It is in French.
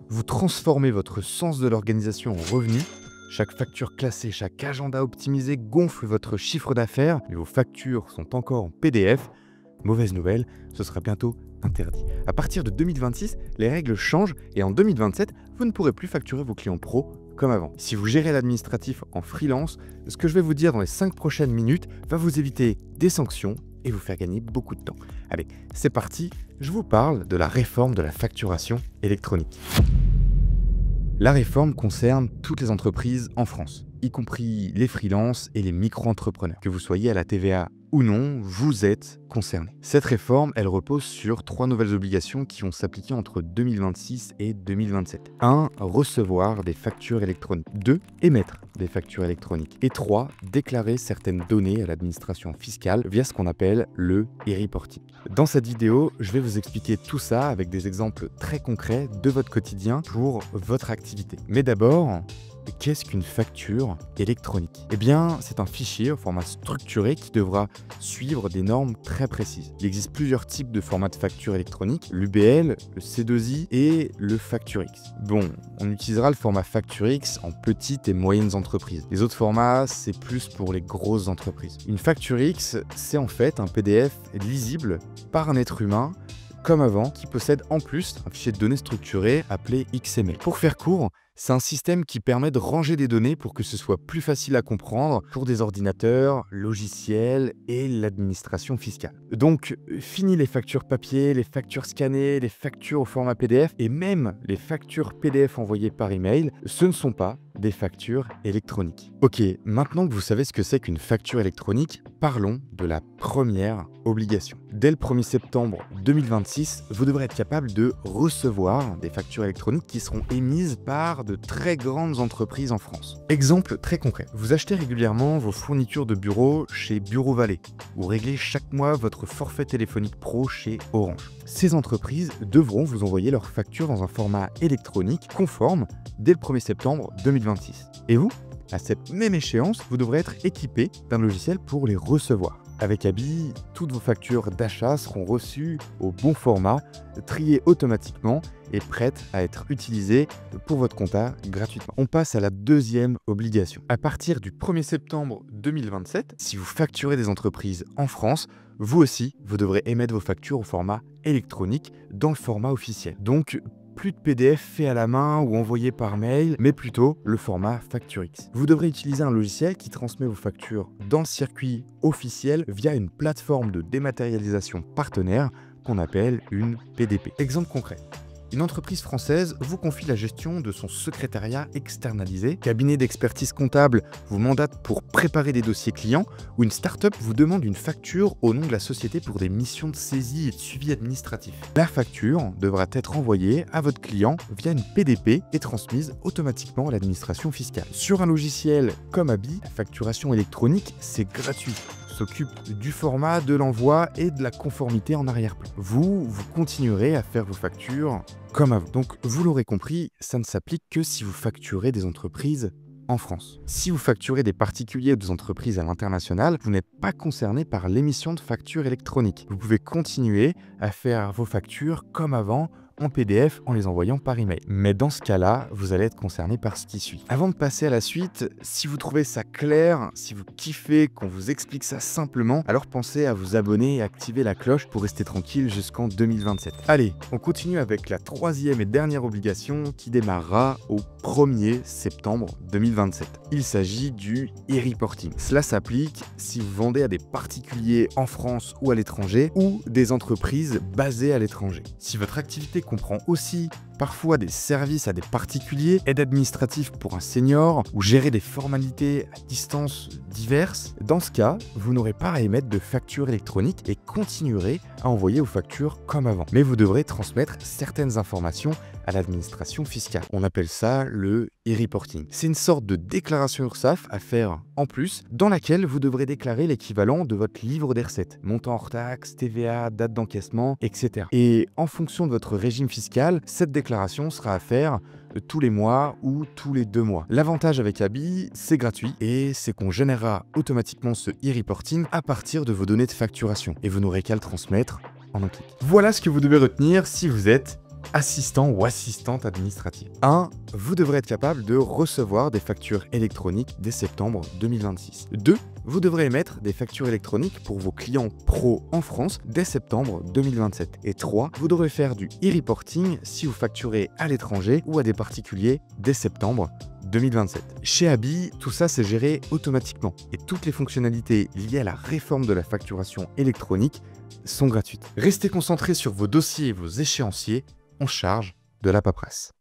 Vous transformez votre sens de l'organisation en revenu. Chaque facture classée, chaque agenda optimisé gonfle votre chiffre d'affaires, mais vos factures sont encore en PDF. Mauvaise nouvelle, ce sera bientôt interdit. À partir de 2026, les règles changent et en 2027, vous ne pourrez plus facturer vos clients pro comme avant. Si vous gérez l'administratif en freelance, ce que je vais vous dire dans les 5 prochaines minutes va vous éviter des sanctions et vous faire gagner beaucoup de temps. Allez, c'est parti, je vous parle de la réforme de la facturation électronique. La réforme concerne toutes les entreprises en France, y compris les freelances et les micro-entrepreneurs. Que vous soyez à la TVA ou non, vous êtes concerné. Cette réforme, elle repose sur 3 nouvelles obligations qui vont s'appliquer entre 2026 et 2027. 1. Recevoir des factures électroniques. 2. Émettre des factures électroniques. Et 3. Déclarer certaines données à l'administration fiscale via ce qu'on appelle le e-reporting. Dans cette vidéo, je vais vous expliquer tout ça avec des exemples très concrets de votre quotidien pour votre activité. Mais d'abord, qu'est-ce qu'une facture électronique? Eh bien, c'est un fichier au format structuré qui devra suivre des normes très précises. Il existe plusieurs types de formats de facture électronique, l'UBL, le C2I et le FactureX. Bon, on utilisera le format FactureX en petites et moyennes entreprises. Les autres formats, c'est plus pour les grosses entreprises. Une FactureX, c'est en fait un PDF lisible par un être humain comme avant, qui possède en plus un fichier de données structuré appelé XML. Pour faire court, c'est un système qui permet de ranger des données pour que ce soit plus facile à comprendre pour des ordinateurs, logiciels et l'administration fiscale. Donc, fini les factures papier, les factures scannées, les factures au format PDF et même les factures PDF envoyées par email, ce ne sont pas des factures électroniques. Ok, maintenant que vous savez ce que c'est qu'une facture électronique, parlons de la première obligation. Dès le 1er septembre 2026, vous devrez être capable de recevoir des factures électroniques qui seront émises par de très grandes entreprises en France. Exemple très concret, vous achetez régulièrement vos fournitures de bureau chez Bureau Vallée ou réglez chaque mois votre forfait téléphonique pro chez Orange. Ces entreprises devront vous envoyer leurs factures dans un format électronique conforme dès le 1er septembre 2026. Et vous, à cette même échéance, vous devrez être équipé d'un logiciel pour les recevoir. Avec Abi, toutes vos factures d'achat seront reçues au bon format, triées automatiquement et prêtes à être utilisées pour votre compta gratuitement. On passe à la deuxième obligation. À partir du 1er septembre 2027, si vous facturez des entreprises en France, vous aussi, vous devrez émettre vos factures au format électronique dans le format officiel. Donc, plus de PDF fait à la main ou envoyé par mail, mais plutôt le format FactureX. Vous devrez utiliser un logiciel qui transmet vos factures dans le circuit officiel via une plateforme de dématérialisation partenaire qu'on appelle une PDP. Exemple concret. Une entreprise française vous confie la gestion de son secrétariat externalisé, cabinet d'expertise comptable vous mandate pour préparer des dossiers clients ou une start-up vous demande une facture au nom de la société pour des missions de saisie et de suivi administratif. La facture devra être envoyée à votre client via une PDP et transmise automatiquement à l'administration fiscale. Sur un logiciel comme Abi, la facturation électronique, c'est gratuit. S'occupe du format, de l'envoi et de la conformité en arrière-plan. Vous continuerez à faire vos factures comme avant. Donc, vous l'aurez compris, ça ne s'applique que si vous facturez des entreprises en France. Si vous facturez des particuliers ou des entreprises à l'international, vous n'êtes pas concerné par l'émission de factures électroniques. Vous pouvez continuer à faire vos factures comme avant, en PDF en les envoyant par email. Mais dans ce cas-là, vous allez être concerné par ce qui suit. Avant de passer à la suite, si vous trouvez ça clair, si vous kiffez qu'on vous explique ça simplement, alors pensez à vous abonner et activer la cloche pour rester tranquille jusqu'en 2027. Allez, on continue avec la troisième et dernière obligation qui démarrera au 1er septembre 2027. Il s'agit du e-reporting. Cela s'applique si vous vendez à des particuliers en France ou à l'étranger ou des entreprises basées à l'étranger. Si votre activité comprend aussi parfois des services à des particuliers, aide administrative pour un senior ou gérer des formalités à distance diverses, dans ce cas, vous n'aurez pas à émettre de facture électronique et continuerez à envoyer vos factures comme avant. Mais vous devrez transmettre certaines informations à l'administration fiscale. On appelle ça le e-reporting. C'est une sorte de déclaration URSSAF à faire en plus, dans laquelle vous devrez déclarer l'équivalent de votre livre des recettes, montant hors taxe, TVA, date d'encaissement, etc. Et en fonction de votre régime fiscal, cette déclaration sera à faire tous les mois ou tous les 2 mois. L'avantage avec Abi, c'est gratuit et c'est qu'on générera automatiquement ce e-reporting à partir de vos données de facturation et vous n'aurez qu'à le transmettre en un clic. Voilà ce que vous devez retenir si vous êtes assistant ou assistante administrative. 1. Vous devrez être capable de recevoir des factures électroniques dès septembre 2026. 2. Vous devrez émettre des factures électroniques pour vos clients pro en France dès septembre 2027. Et 3. Vous devrez faire du e-reporting si vous facturez à l'étranger ou à des particuliers dès septembre 2027. Chez Abi, tout ça c'est géré automatiquement et toutes les fonctionnalités liées à la réforme de la facturation électronique sont gratuites. Restez concentrés sur vos dossiers et vos échéanciers, on charge de la paperasse.